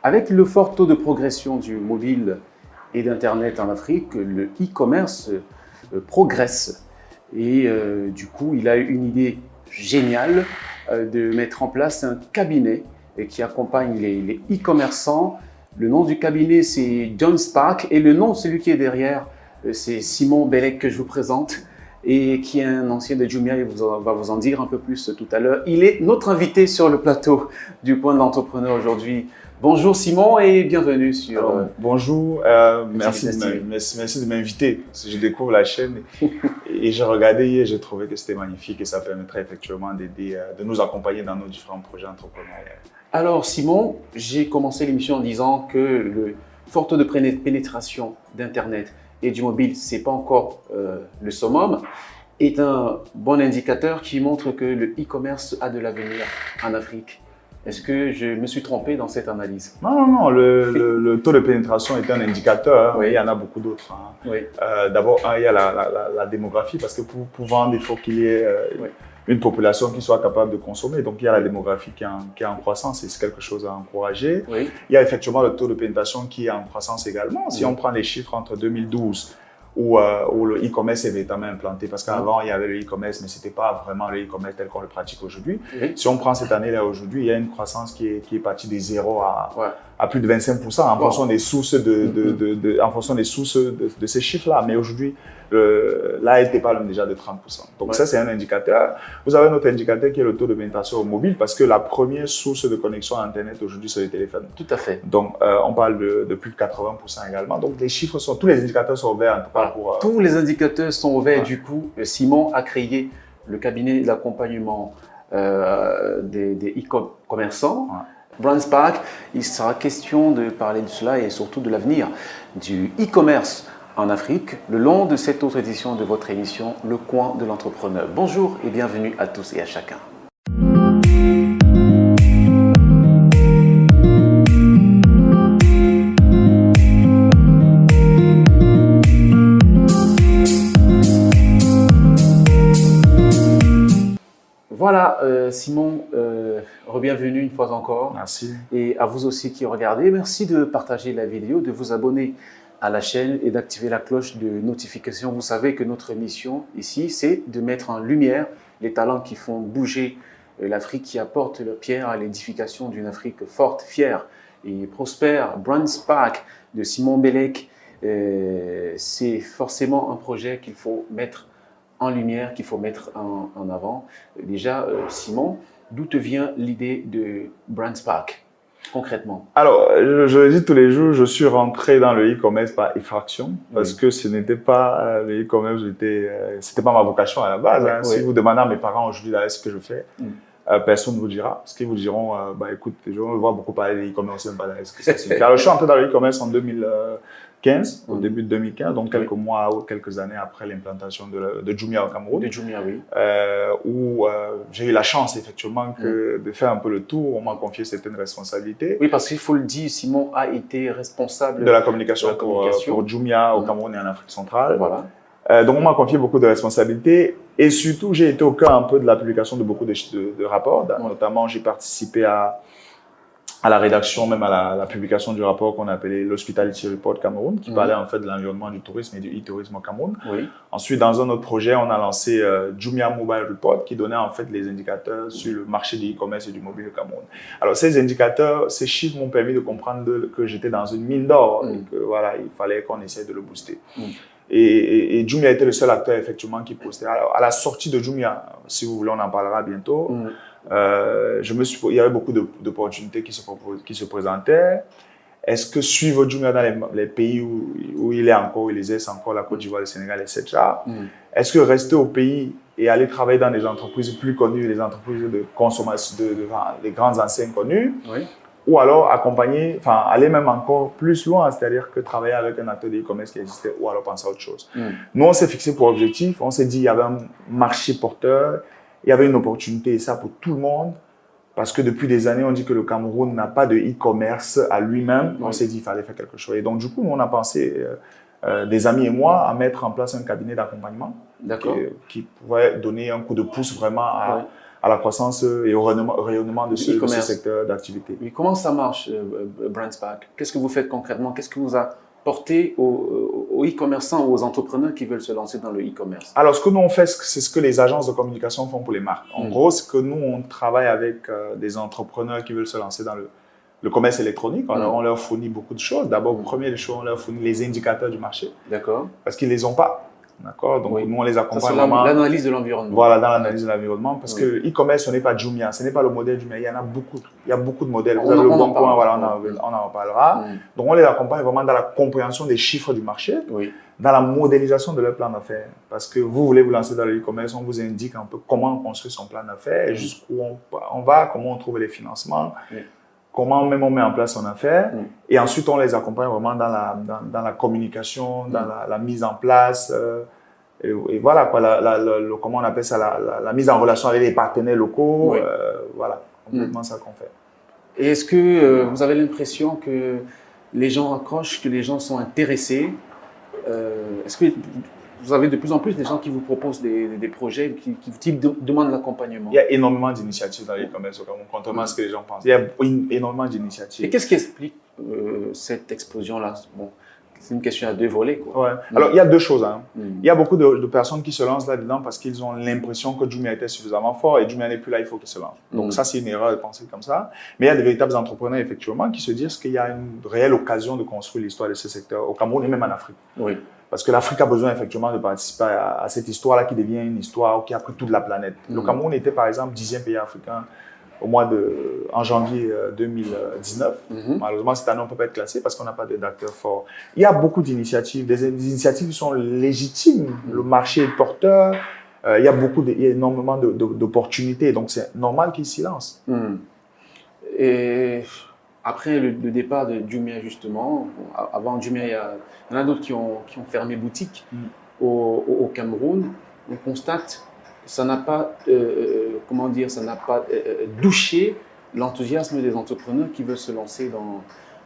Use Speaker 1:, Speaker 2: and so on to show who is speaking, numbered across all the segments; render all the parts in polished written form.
Speaker 1: Avec le fort taux de progression du mobile et d'Internet en Afrique, le e-commerce progresse. Et du coup, il a eu une idée géniale de mettre en place un cabinet qui accompagne les e-commerçants. Le nom du cabinet, c'est John Spark. Et le nom, celui qui est derrière, c'est Simon Bellec que je vous présente et qui est un ancien de Jumia. Il va vous en dire un peu plus tout à l'heure. Il est notre invité sur le plateau du Point de l'Entrepreneur aujourd'hui. Bonjour Simon et bienvenue sur...
Speaker 2: Alors, bonjour, merci de m'inviter. Je découvre la chaîne et j'ai regardé hier, j'ai trouvé que c'était magnifique et ça permettrait effectivement d'aider, de nous accompagner dans nos différents projets entrepreneuriaux.
Speaker 1: Alors Simon, j'ai commencé l'émission en disant que le fort taux de pénétration d'Internet et du mobile, ce n'est pas encore le summum, est un bon indicateur qui montre que le e-commerce a de l'avenir en Afrique. Est-ce que je me suis trompé dans cette analyse?
Speaker 2: Non, le taux de pénétration est un indicateur, oui. Il y en a beaucoup d'autres. Hein.
Speaker 1: Oui.
Speaker 2: D'abord, il y a la démographie, parce que pour vendre, il faut qu'il y ait oui. une population qui soit capable de consommer. Donc, il y a la démographie qui est en croissance et c'est quelque chose à encourager. Oui. Il y a effectivement le taux de pénétration qui est en croissance également. Si on prend les chiffres entre 2012, où le e-commerce est véritablement implanté, parce qu'avant, il y avait le e-commerce, mais ce n'était pas vraiment le e-commerce tel qu'on le pratique aujourd'hui. Oui. Si on prend cette année-là aujourd'hui, il y a une croissance qui est partie de 0 à plus de 25% en fonction des sources en fonction des sources de ces chiffres-là. Mais aujourd'hui, là, elle parle déjà de 30%. Donc ça, c'est un indicateur. Vous avez un autre indicateur qui est le taux de pénétration au mobile, parce que la première source de connexion à Internet aujourd'hui, c'est le téléphone.
Speaker 1: Tout à fait.
Speaker 2: Donc, on parle de plus de 80% également. Donc, les chiffres tous les indicateurs sont ouverts en tout cas pour...
Speaker 1: Tous les indicateurs sont ouverts. Du coup, Simon a créé le cabinet d'accompagnement des e-commerçants. Brand Spark, il sera question de parler de cela et surtout de l'avenir du e-commerce en Afrique, le long de cette autre édition de votre émission, Le Coin de l'Entrepreneur. Bonjour et bienvenue à tous et à chacun. Voilà, Simon, bienvenue une fois encore.
Speaker 2: Merci.
Speaker 1: Et à vous aussi qui regardez, merci de partager la vidéo, de vous abonner à la chaîne et d'activer la cloche de notification. Vous savez que notre mission ici, c'est de mettre en lumière les talents qui font bouger l'Afrique, qui apportent leur pierre à l'édification d'une Afrique forte, fière et prospère. Brand Spark de Simon Bellec, c'est forcément un projet qu'il faut mettre en lumière, qu'il faut mettre en avant. Déjà, Simon, d'où te vient l'idée de Brand Spark, concrètement?
Speaker 2: Alors, je le dis tous les jours, je suis rentré dans le e-commerce par effraction, parce que ce n'était pas le e-commerce, c'était pas ma vocation à la base. Hein. Si vous demandez à mes parents aujourd'hui ce que je fais, personne ne vous dira. Parce qu'ils vous diront, écoute, je vois beaucoup parler de e-commerce, même pas ce que ça signifie. Alors, je suis entré dans le e-commerce en 2015, au début de 2015, donc quelques mois ou quelques années après l'implantation de Jumia au Cameroun.
Speaker 1: De Jumia, oui.
Speaker 2: Où j'ai eu la chance, effectivement, de faire un peu le tour. On m'a confié certaines responsabilités.
Speaker 1: Oui, parce qu'il faut le dire, Simon a été responsable
Speaker 2: de la communication, pour Jumia au Cameroun et en Afrique centrale.
Speaker 1: Voilà.
Speaker 2: Donc, on m'a confié beaucoup de responsabilités. Et surtout, j'ai été au cœur un peu de la publication de beaucoup de rapports. Notamment, j'ai participé à la rédaction, même à la publication du rapport qu'on appelait l'Hospitality Report Cameroun, qui parlait en fait de l'environnement du tourisme et du e-tourisme au Cameroun. Oui. Ensuite, dans un autre projet, on a lancé Jumia Mobile Report, qui donnait en fait les indicateurs sur le marché du e-commerce et du mobile au Cameroun. Alors, ces indicateurs, ces chiffres m'ont permis de comprendre que j'étais dans une mine d'or et que voilà, il fallait qu'on essaie de le booster. Et Jumia était le seul acteur effectivement qui postait. Alors, à la sortie de Jumia, si vous voulez, on en parlera bientôt. Il y avait beaucoup d'opportunités qui se présentaient. Est-ce que suivre Jumia dans les pays où il est encore, où il exerce encore, la Côte d'Ivoire, le Sénégal, etc. Est-ce que rester au pays et aller travailler dans des entreprises plus connues, les entreprises de consommation, les grandes enseignes connues, ou alors aller même encore plus loin, c'est-à-dire que travailler avec un acteur de e-commerce qui existait, ou alors penser à autre chose. Nous, on s'est fixé pour objectif, on s'est dit qu'il y avait un marché porteur, il y avait une opportunité, et ça pour tout le monde, parce que depuis des années, on dit que le Cameroun n'a pas de e-commerce à lui-même. On s'est dit qu'il fallait faire quelque chose. Et donc, du coup, on a pensé, des amis et moi, à mettre en place un cabinet d'accompagnement qui pourrait donner un coup de pouce vraiment à la croissance et au rayonnement de ce secteur d'activité.
Speaker 1: Oui, comment ça marche, BrandSpark? Qu'est-ce que vous faites concrètement? Qu'est-ce que vous apportez aux e-commerçants ou aux entrepreneurs qui veulent se lancer dans le e-commerce?
Speaker 2: Alors, ce que nous on fait, c'est ce que les agences de communication font pour les marques. En gros, c'est que nous, on travaille avec des entrepreneurs qui veulent se lancer dans le commerce électronique. On leur fournit beaucoup de choses. D'abord, premier des choses, on leur fournit les indicateurs du marché.
Speaker 1: D'accord.
Speaker 2: Parce qu'ils ne les ont pas. D'accord. Donc, nous, on les accompagne
Speaker 1: vraiment. L'analyse de l'environnement.
Speaker 2: Voilà, dans l'analyse de l'environnement. Parce que l'e-commerce, ce n'est pas Jumia, ce n'est pas le modèle Jumia. Il y en a beaucoup. Il y a beaucoup de modèles. Vous avez le bon point, voilà, on en reparlera. Donc, on les accompagne vraiment dans la compréhension des chiffres du marché, dans la modélisation de leur plan d'affaires. Parce que vous voulez vous lancer dans le e-commerce, on vous indique un peu comment on construit son plan d'affaires, jusqu'où on va, comment on trouve les financements. Comment même on met en place son affaire, et ensuite on les accompagne vraiment dans la communication, dans la mise en place, et voilà quoi, comment on appelle ça, la mise en relation avec les partenaires locaux, voilà, complètement ça qu'on fait.
Speaker 1: Et est-ce que vous avez l'impression que les gens accrochent, que les gens sont intéressés? Est-ce que vous avez de plus en plus des gens qui vous proposent des projets, qui demandent l'accompagnement?
Speaker 2: Il y a énormément d'initiatives dans l'e-commerce au Cameroun, contrairement à ce que les gens pensent. Il y a énormément d'initiatives.
Speaker 1: Et qu'est-ce qui explique cette explosion-là? Bon, c'est une question à deux volets, quoi.
Speaker 2: Ouais. Alors, il y a deux choses. Hein. Il y a beaucoup de personnes qui se lancent là-dedans parce qu'ils ont l'impression que Jumia était suffisamment fort et Jumia n'est plus là, il faut qu'ils se lancent. Donc, ça, c'est une erreur de penser comme ça. Mais il y a de véritables entrepreneurs, effectivement, qui se disent qu'il y a une réelle occasion de construire l'histoire de ce secteur au Cameroun et même en Afrique. Oui. Parce que l'Afrique a besoin effectivement de participer à cette histoire-là qui devient une histoire qui a pris toute la planète. Le Cameroun était par exemple 10e pays africain en janvier 2019. Malheureusement, cette année, on ne peut pas être classé parce qu'on n'a pas d'acteurs forts. Il y a beaucoup d'initiatives, des initiatives qui sont légitimes. Le marché est porteur, il y a énormément d'opportunités, donc c'est normal qu'ils s'y lancent.
Speaker 1: Et après le départ de Jumia, justement, avant Jumia, il y en a d'autres qui ont fermé boutique au Cameroun. On constate que ça n'a pas, douché l'enthousiasme des entrepreneurs qui veulent se lancer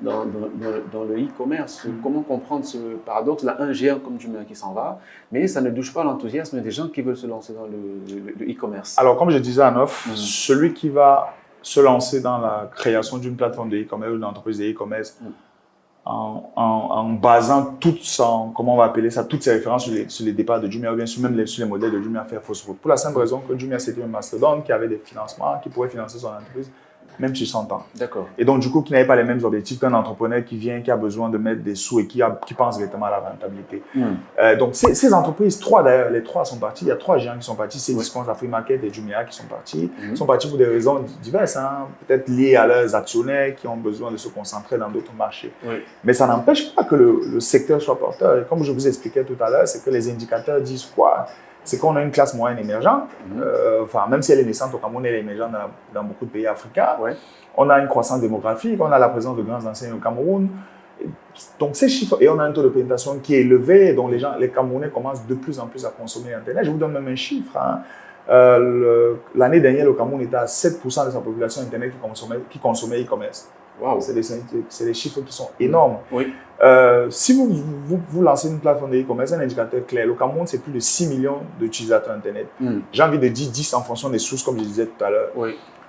Speaker 1: dans le e-commerce. Comment comprendre ce paradoxe? Là, un géant comme Jumia qui s'en va, mais ça ne douche pas l'enthousiasme des gens qui veulent se lancer dans le e-commerce.
Speaker 2: Alors, comme je disais en off, celui qui va se lancer dans la création d'une plateforme de e-commerce ou d'une entreprise de e-commerce en basant toutes ses références sur les départs de Jumia ou bien sur les modèles de Jumia, faire fausse route. Pour la simple raison que Jumia, c'était un mastodonte qui avait des financements, qui pourrait financer son entreprise même sur 100 ans.
Speaker 1: D'accord.
Speaker 2: Et donc, du coup, qui n'avait pas les mêmes objectifs qu'un entrepreneur qui vient, qui a besoin de mettre des sous et qui pense directement à la rentabilité. Donc, ces entreprises, les trois sont partis. Il y a 3 géants qui sont partis. C'est Discount, Afrimarket et Jumia qui sont partis. Ils sont partis pour des raisons diverses, hein, peut-être liées à leurs actionnaires qui ont besoin de se concentrer dans d'autres marchés. Mais ça n'empêche pas que le secteur soit porteur. Et comme je vous expliquais tout à l'heure, c'est que les indicateurs disent quoi? C'est qu'on a une classe moyenne émergente, même si elle est naissante au Cameroun, elle est émergente dans beaucoup de pays africains. On a une croissance démographique, on a la présence de grands enseignants au Cameroun. Donc ces chiffres, et on a un taux de pénétration qui est élevé, donc les Camerounais commencent de plus en plus à consommer Internet. Je vous donne même un chiffre. Hein. L'année dernière, le Cameroun était à 7% de sa population Internet qui consommait e-commerce. Wow. C'est des chiffres qui sont énormes. Si vous lancez une plateforme de e-commerce, un indicateur clair, le Cameroun, c'est plus de 6 millions d'utilisateurs Internet. J'ai envie de dire 10 en fonction des sources, comme je disais tout à l'heure.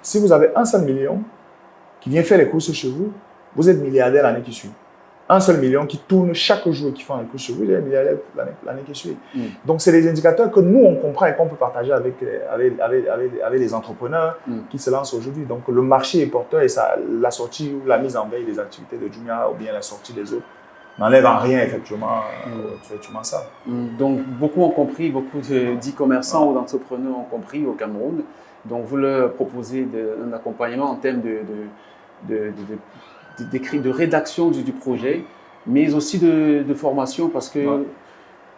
Speaker 2: Si vous avez un seul million qui vient faire les courses chez vous, vous êtes milliardaire l'année qui suit. Un seul million qui tourne chaque jour et qui font les courses chez vous, vous êtes milliardaire l'année qui suit. Donc, c'est des indicateurs que nous, on comprend et qu'on peut partager avec les entrepreneurs qui se lancent aujourd'hui. Donc, le marché est porteur et la sortie ou la mise en veille des activités de Jumia ou bien la sortie des autres n'enlève en rien, effectivement ça.
Speaker 1: Donc, beaucoup ont compris, beaucoup d'e-commerçants ou d'entrepreneurs ont compris au Cameroun. Donc, vous leur proposez un accompagnement en termes de rédaction du projet, mais aussi de formation, parce que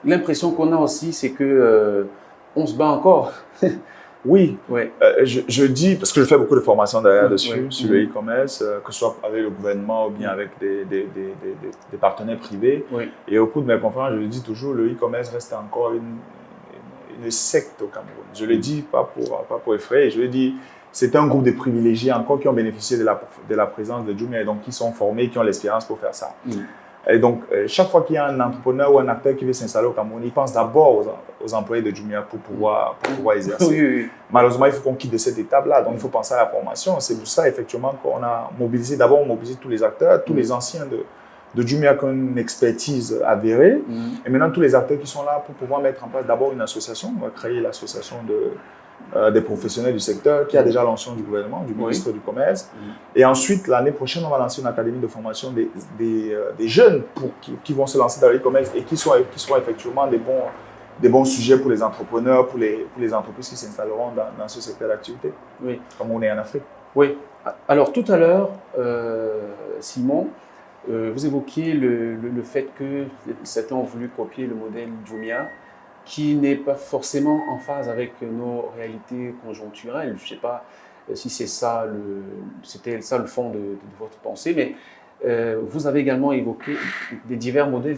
Speaker 1: l'impression qu'on a aussi, c'est que on se bat encore.
Speaker 2: Oui, je dis, parce que je fais beaucoup de formations derrière dessus, sur le e-commerce, que ce soit avec le gouvernement ou bien avec des partenaires privés. Et au cours de mes conférences, je le dis toujours, le e-commerce reste encore une secte au Cameroun. Je le dis pas pour effrayer, je le dis, c'est un groupe de privilégiés encore qui ont bénéficié de la présence de Jumia et donc qui sont formés, qui ont l'expérience pour faire ça. Et donc, chaque fois qu'il y a un entrepreneur ou un acteur qui veut s'installer au Cameroun, il pense d'abord aux employés de Jumia pour pouvoir exercer.
Speaker 1: Oui, oui.
Speaker 2: Malheureusement, il faut qu'on quitte de cette étape-là. Donc, il faut penser à la formation. C'est pour ça, effectivement, qu'on a mobilisé, d'abord, on mobilise tous les acteurs, tous les anciens de Jumia qui ont une expertise avérée. Et maintenant, tous les acteurs qui sont là pour pouvoir mettre en place d'abord une association. On va créer l'association des professionnels du secteur qui a déjà lancé du gouvernement, du ministre du Commerce. Et ensuite, l'année prochaine, on va lancer une académie de formation des jeunes qui vont se lancer dans l'e-commerce et qui sont effectivement des bons sujets pour les entrepreneurs, pour les entreprises qui s'installeront dans ce secteur d'activité, comme on est en Afrique.
Speaker 1: Oui. Alors, tout à l'heure, Simon, vous évoquiez le fait que certains ont voulu copier le modèle Jumia, qui n'est pas forcément en phase avec nos réalités conjoncturelles. Je ne sais pas si c'était ça le fond de votre pensée, mais vous avez également évoqué des divers modèles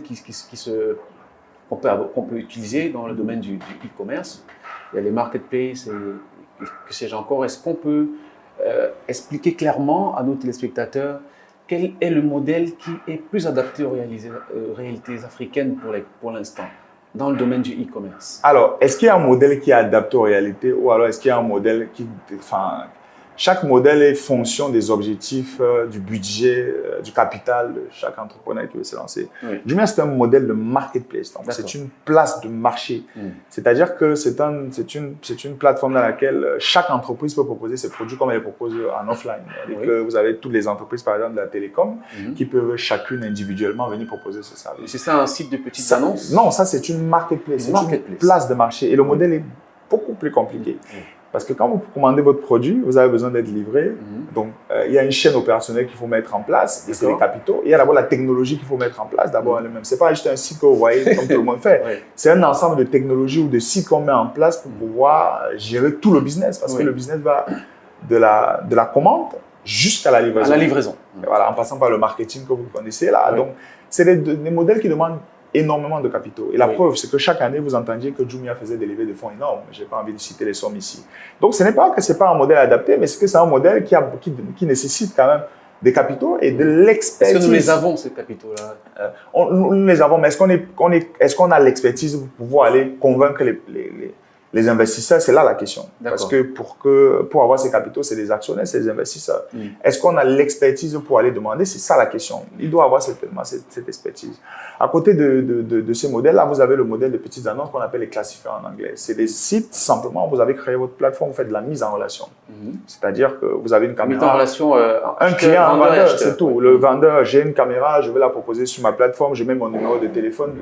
Speaker 1: qu'on peut utiliser dans le domaine du e-commerce. Il y a les marketplaces et que sais-je encore. Est-ce qu'on peut expliquer clairement à nos téléspectateurs quel est le modèle qui est plus adapté aux réalités africaines pour l'instant dans le domaine du e-commerce?
Speaker 2: Alors, est-ce qu'il y a un modèle qui est adapté aux réalités ou alors est-ce qu'il y a un modèle chaque modèle est fonction des objectifs, du budget, du capital de chaque entrepreneur qui veut se lancer. Jumia, c'est un modèle de marketplace. Donc, c'est une place de marché. C'est-à-dire que c'est une plateforme dans laquelle chaque entreprise peut proposer ses produits comme elle les propose en offline. Et que vous avez toutes les entreprises, par exemple, de la télécom, qui peuvent chacune individuellement venir proposer ce service.
Speaker 1: C'est ça un site de petites annonces?
Speaker 2: Non, ça, c'est une marketplace. C'est une place de marché. Et le modèle est beaucoup plus compliqué. Parce que quand vous commandez votre produit, vous avez besoin d'être livré. Donc, il y a une chaîne opérationnelle qu'il faut mettre en place, et c'est les capitaux. Il y a d'abord la technologie qu'il faut mettre en place, d'abord elle-même. Ce n'est pas juste un site que vous voyez comme tout le monde fait. C'est un ensemble de technologies ou de sites qu'on met en place pour pouvoir gérer tout le business. Parce que le business va de la commande jusqu'à la livraison.
Speaker 1: À la livraison.
Speaker 2: Et voilà, en passant par le marketing que vous connaissez là. Donc, c'est des modèles qui demandent énormément de capitaux. Et la preuve, c'est que chaque année, vous entendiez que Jumia faisait des levées de fonds énormes. Je n'ai pas envie de citer les sommes ici. Donc, ce n'est pas que ce n'est pas un modèle adapté, mais c'est que c'est un modèle qui nécessite quand même des capitaux et de l'expertise.
Speaker 1: Est-ce que nous les avons, ces capitaux-là?
Speaker 2: Nous les avons, mais est-ce qu'on a l'expertise pour pouvoir aller convaincre les investisseurs? C'est là la question. Parce que pour avoir ces capitaux, c'est des actionnaires, c'est des investisseurs. Est-ce qu'on a l'expertise pour aller demander? C'est ça la question. Il doit avoir certainement cette expertise. À côté de ces modèles-là, vous avez le modèle de petites annonces qu'on appelle les classifiés en anglais. C'est des sites, simplement, vous avez créé votre plateforme, vous faites de la mise en relation. C'est-à-dire que vous avez une caméra.
Speaker 1: Mise en relation,
Speaker 2: un client, un vendeur, c'est tout. Le vendeur, j'ai une caméra, je vais la proposer sur ma plateforme, je mets mon numéro de téléphone.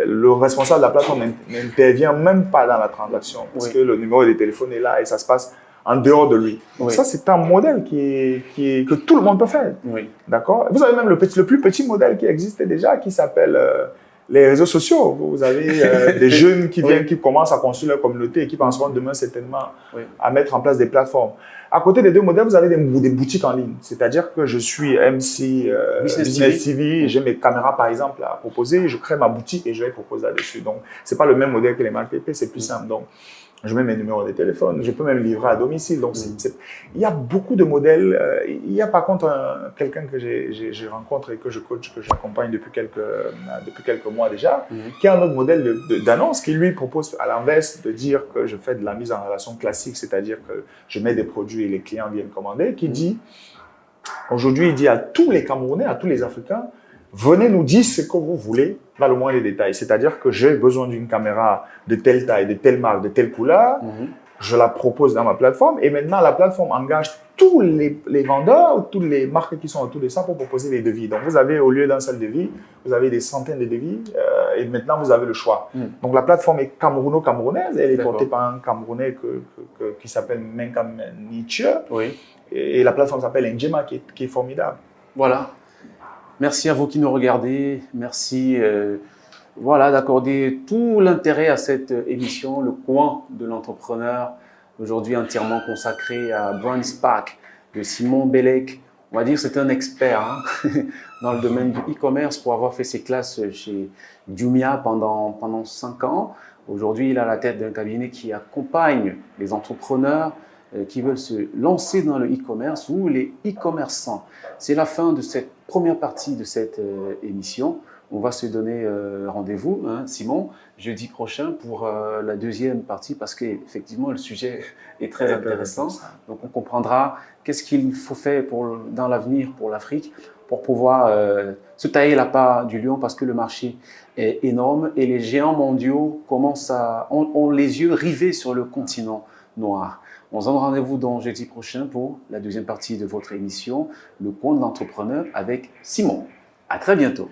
Speaker 2: Le responsable de la plateforme n'intervient même pas dans la transaction parce que le numéro de téléphone est là et ça se passe en dehors de lui. Donc ça, c'est un modèle que tout le monde peut faire. D'accord? Vous avez même le plus petit modèle qui existait déjà qui s'appelle les réseaux sociaux. Vous avez des jeunes qui viennent, qui commencent à construire leur communauté et qui penseront demain certainement à mettre en place des plateformes. À côté des deux modèles, vous avez des boutiques en ligne. C'est-à-dire que je suis MC Business TV, j'ai mes caméras par exemple à proposer, je crée ma boutique et je les propose là-dessus. Donc, c'est pas le même modèle que les marketplaces, c'est plus simple. Donc, je mets mes numéros de téléphone, je peux même livrer à domicile. Donc, il y a beaucoup de modèles. Il y a par contre quelqu'un que j'ai rencontré et que je coach, que j'accompagne depuis quelques mois déjà, qui a un autre modèle d'annonce qui lui propose à l'inverse de dire que je fais de la mise en relation classique, c'est-à-dire que je mets des produits et les clients viennent commander, qui dit, aujourd'hui, il dit à tous les Camerounais, à tous les Africains, venez nous dire ce que vous voulez dans le moindre détail. C'est-à-dire que j'ai besoin d'une caméra de telle taille, de telle marque, de telle couleur. Je la propose dans ma plateforme et maintenant la plateforme engage tous les vendeurs, toutes les marques qui sont autour de ça pour proposer des devis. Donc vous avez, au lieu d'un seul devis, vous avez des centaines de devis et maintenant vous avez le choix. Donc la plateforme est camerouno-camerounaise, elle est portée par un Camerounais qui s'appelle Menkam Nietzsche et la plateforme s'appelle Njema qui est formidable.
Speaker 1: Voilà. Merci à vous qui nous regardez. Merci d'accorder tout l'intérêt à cette émission, le coin de l'entrepreneur, aujourd'hui entièrement consacré à Brand Spark de Simon Bellec. On va dire que c'est un expert dans le domaine du e-commerce pour avoir fait ses classes chez Jumia pendant 5 ans. Aujourd'hui, il a la tête d'un cabinet qui accompagne les entrepreneurs qui veulent se lancer dans le e-commerce ou les e-commerçants. C'est la fin de cette première partie de cette émission. On va se donner rendez-vous, hein, Simon, jeudi prochain pour la deuxième partie parce qu'effectivement, le sujet est très intéressant. Donc, on comprendra qu'est-ce qu'il faut faire dans l'avenir pour l'Afrique pour pouvoir se tailler la part du lion parce que le marché est énorme et les géants mondiaux ont les yeux rivés sur le continent noir. On se donne rendez-vous donc jeudi prochain pour la deuxième partie de votre émission, Le Coin de l'entrepreneur avec Simon. À très bientôt.